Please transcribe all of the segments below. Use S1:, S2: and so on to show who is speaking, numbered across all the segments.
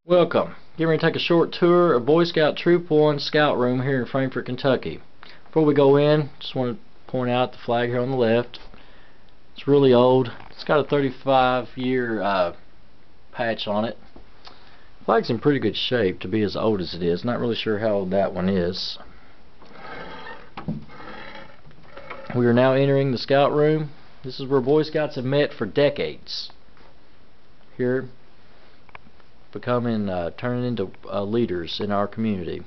S1: Welcome. Getting ready to take a short tour of Boy Scout Troop 1 Scout Room here in Frankfort, Kentucky. Before we go in, just want to point out the flag here on the left. It's really old. It's got a 35-year patch on it. The flag's in pretty good shape to be as old as it is. Not really sure how old that one is. We are now entering the Scout Room. This is where Boy Scouts have met for decades. Here, turning into leaders in our community.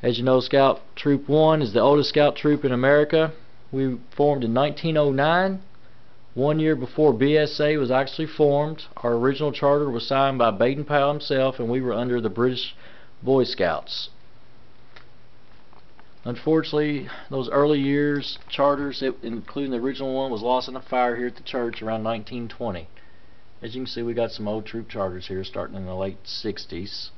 S1: As you know, Scout Troop 1 is the oldest Scout troop in America. We formed in 1909, 1 year before BSA was actually formed. Our original charter was signed by Baden-Powell himself, and we were under the British Boy Scouts. Unfortunately, those early years charters, including the original one, was lost in a fire here at the church around 1920. As you can see, we got some old troop charters here starting in the late 60s.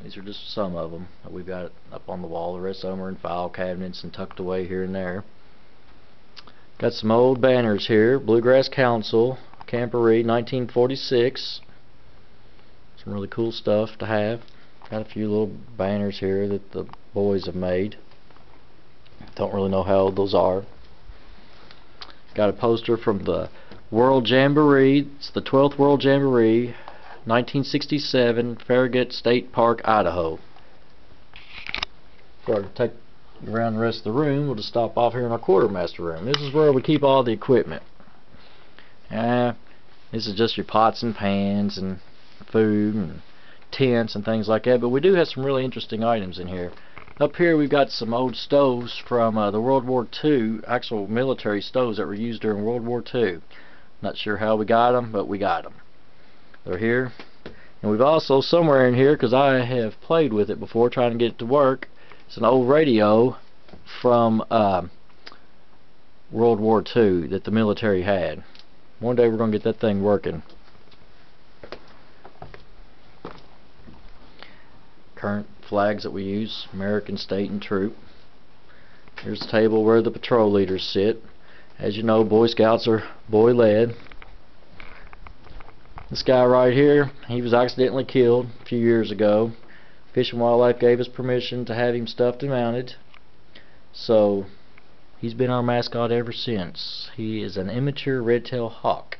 S1: These are just some of them that we've got up on the wall. The rest of them are in file cabinets and tucked away here and there. Got some old banners here. Bluegrass Council, Camporee, 1946. Some really cool stuff to have. Got a few little banners here that the boys have made. Don't really know how old those are. Got a poster from the World Jamboree. It's the 12th World Jamboree, 1967, Farragut State Park, Idaho. So to take around the rest of the room, we'll just stop off here in our quartermaster room. This is where we keep all the equipment. This is just your pots and pans and food and tents and things like that, but we do have some really interesting items in here. Up here we've got some old stoves from the World War II, actual military stoves that were used during World War II. Not sure how we got them, but we got them. They're here. And we've also, somewhere in here, because I have played with it before trying to get it to work, it's an old radio from World War II that the military had. One day we're going to get that thing working. Current flags that we use, American, state, and troop. Here's the table where the patrol leaders sit. As you know, Boy Scouts are boy-led. This guy right here, he was accidentally killed a few years ago. Fish and Wildlife gave us permission to have him stuffed and mounted. So, he's been our mascot ever since. He is an immature red-tailed hawk.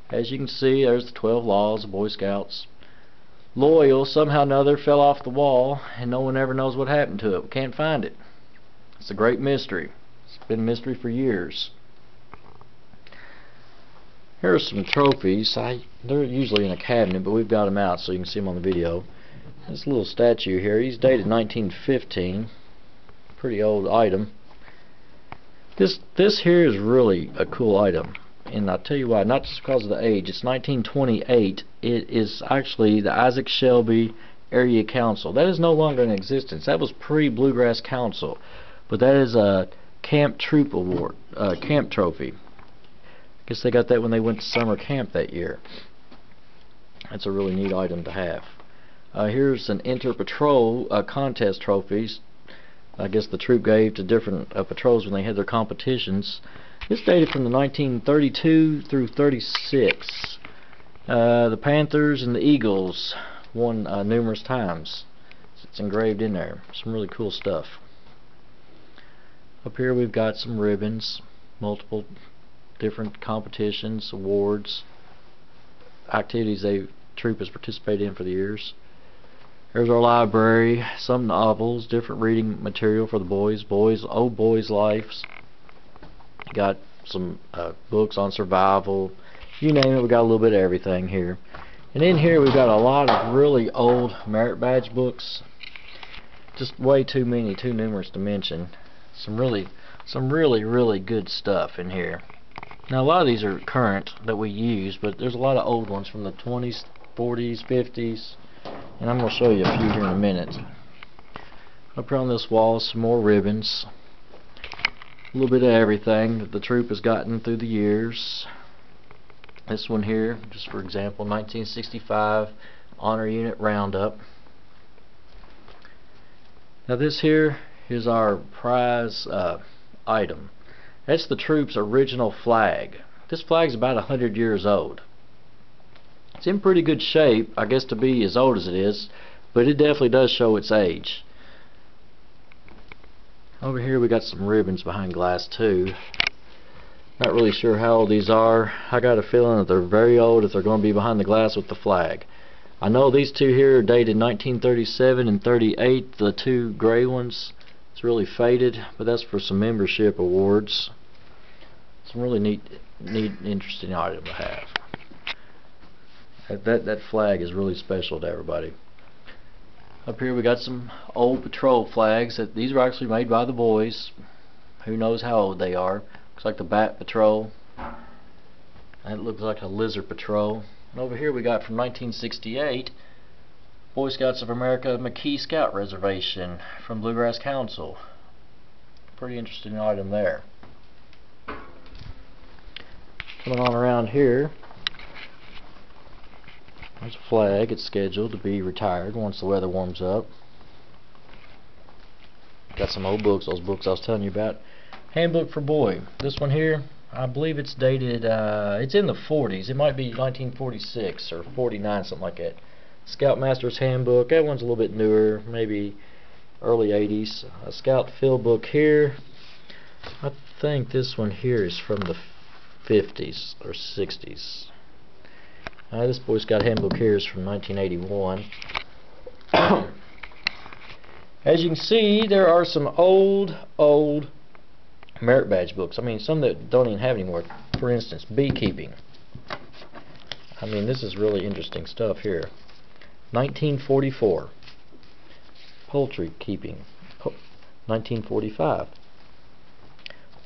S1: As you can see, there's the 12 laws of Boy Scouts. Loyal somehow or another fell off the wall, and no one ever knows what happened to it. We can't find it. It's a great mystery. It's been a mystery for years. Here are some trophies. They're usually in a cabinet, but we've got them out so you can see them on the video. This little statue here, he's dated 1915. Pretty old item. This here is really a cool item. And I'll tell you why, not just because of the age. It's 1928. It is actually the Isaac Shelby Area Council. That is no longer in existence. That was pre-Bluegrass Council. But that is a Camp Troop Award, Camp Trophy. I guess they got that when they went to summer camp that year. That's a really neat item to have. Here's an Inter-Patrol contest trophies. I guess the troop gave to different patrols when they had their competitions. This dated from the 1932 through 36. The Panthers and the Eagles won numerous times. It's engraved in there. Some really cool stuff. Up here we've got some ribbons, multiple different competitions, awards, activities the troop has participated in for the years. There's our library, some novels, different reading material for the boys, old boys' lives. Got some books on survival, you name it, we got a little bit of everything here. And in here we've got a lot of really old merit badge books, just way too many, too numerous to mention. Some really good stuff in here. Now a lot of these are current that we use, but there's a lot of old ones from the 20s, 40s, 50s, and I'm going to show you a few here in a minute. Up here on this wall, some more ribbons. A little bit of everything that the troop has gotten through the years. This one here, just for example, 1965 Honor Unit Roundup. Now this here is our prize item. That's the troop's original flag. This flag's about 100 years old. It's in pretty good shape, I guess, to be as old as it is, but it definitely does show its age. Over here we got some ribbons behind glass too. Not really sure how old these are. I got a feeling that they're very old if they're going to be behind the glass with the flag. I know these two here are dated 1937 and 38, the two gray ones. It's really faded, but that's for some membership awards. Some really neat, interesting item to have. That flag is really special to everybody. Up here we got some old patrol flags. These are actually made by the boys. Who knows how old they are. Looks like the Bat Patrol. And it looks like a Lizard Patrol. And over here we got from 1968, Boy Scouts of America McKee Scout Reservation from Bluegrass Council. Pretty interesting item there. Coming on around here, there's a flag. It's scheduled to be retired once the weather warms up. Got some old books, those books I was telling you about. Handbook for Boy. This one here, I believe it's dated, it's in the 40s. It might be 1946 or 49, something like that. Scoutmaster's Handbook. That one's a little bit newer, maybe early 80s. A Scout Field Book here. I think this one here is from the 50s or 60s. This Boy Scout Handbook here is from 1981. As you can see, there are some old merit badge books. I mean, some that don't even have anymore. For instance, beekeeping. I mean, this is really interesting stuff here. 1944. Poultry keeping. 1945.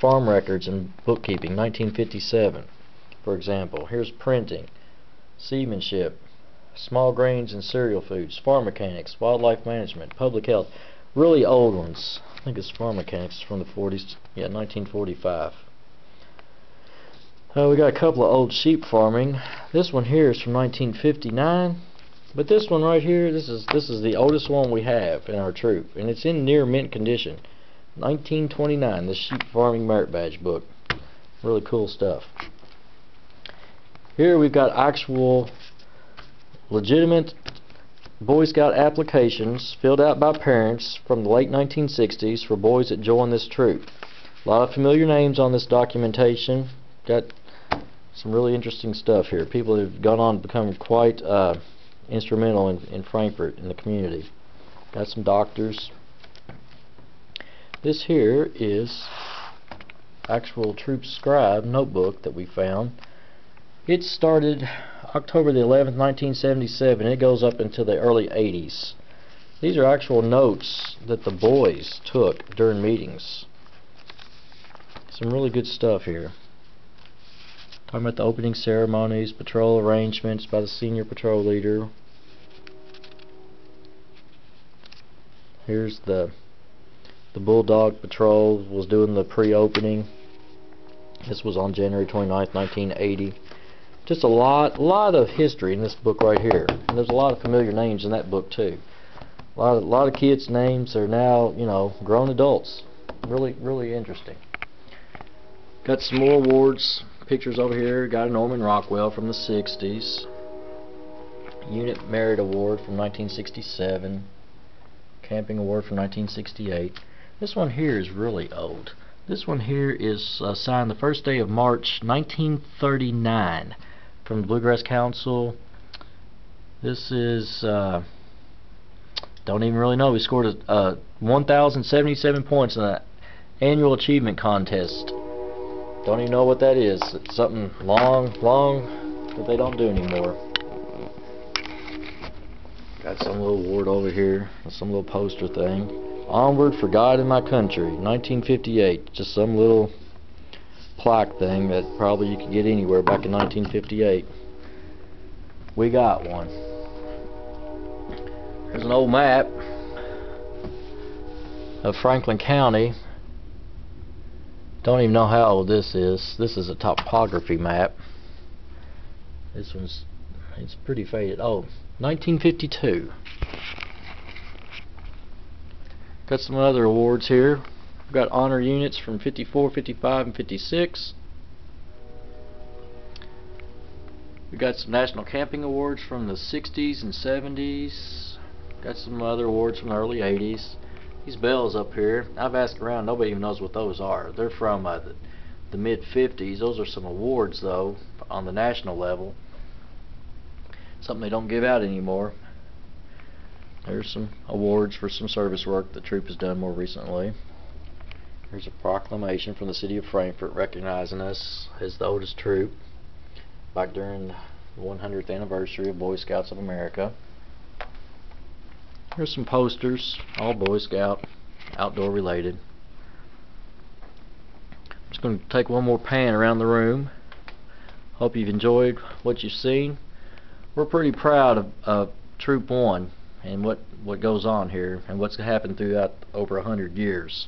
S1: Farm records and bookkeeping. 1957. For example, here's printing, seamanship, small grains and cereal foods, farm mechanics, wildlife management, public health. Really old ones. I think it's farm mechanics from the 40s. Yeah, 1945. We got a couple of old sheep farming. This one here is from 1959, but this one right here, this is the oldest one we have in our troop, and it's in near mint condition. 1929, the sheep farming merit badge book. Really cool stuff. Here we've got actual legitimate Boy Scout applications filled out by parents from the late 1960s for boys that join this troop. A lot of familiar names on this documentation. Got some really interesting stuff here. People that have gone on to become quite instrumental in Frankfort, in the community. Got some doctors. This here is actual troop scribe notebook that we found. It started October the 11th, 1977. It goes up into the early 80s. These are actual notes that the boys took during meetings. Some really good stuff here. Talking about the opening ceremonies, patrol arrangements by the senior patrol leader. Here's the Bulldog Patrol was doing the pre-opening. This was on January 29th, 1980. Just a lot of history in this book right here, and there's a lot of familiar names in that book too. A lot of kids' names are now, you know, grown adults. Really interesting. Got some more awards, pictures over here. Got a Norman Rockwell from the 60s. Unit Merit Award from 1967. Camping Award from 1968. This one here is really old. This one here is signed the first day of March 1939 from the Bluegrass Council. This is don't even really know. We scored 1,077 points in the annual achievement contest. Don't even know what that is. It's something long that they don't do anymore. Got some little award over here, some little poster thing. Onward for God and My Country, 1958. Just some little plaque thing that probably you could get anywhere back in 1958. We got one. There's an old map of Franklin County. Don't even know how old this is. This is a topography map. This one's, it's pretty faded. Oh, 1952. Got some other awards here. We've got honor units from 54, 55, and 56. We got some national camping awards from the 60s and 70s. Got some other awards from the early 80s. These bells up here, I've asked around, nobody even knows what those are. They're from the mid 50s. Those are some awards though on the national level. Something they don't give out anymore. There's some awards for some service work the troop has done more recently. There's a proclamation from the city of Frankfort recognizing us as the oldest troop back during the 100th anniversary of Boy Scouts of America. Here's some posters, all Boy Scout, outdoor related. I'm just going to take one more pan around the room. Hope you've enjoyed what you've seen. We're pretty proud of Troop 1 and what goes on here and what's happened throughout over 100 years.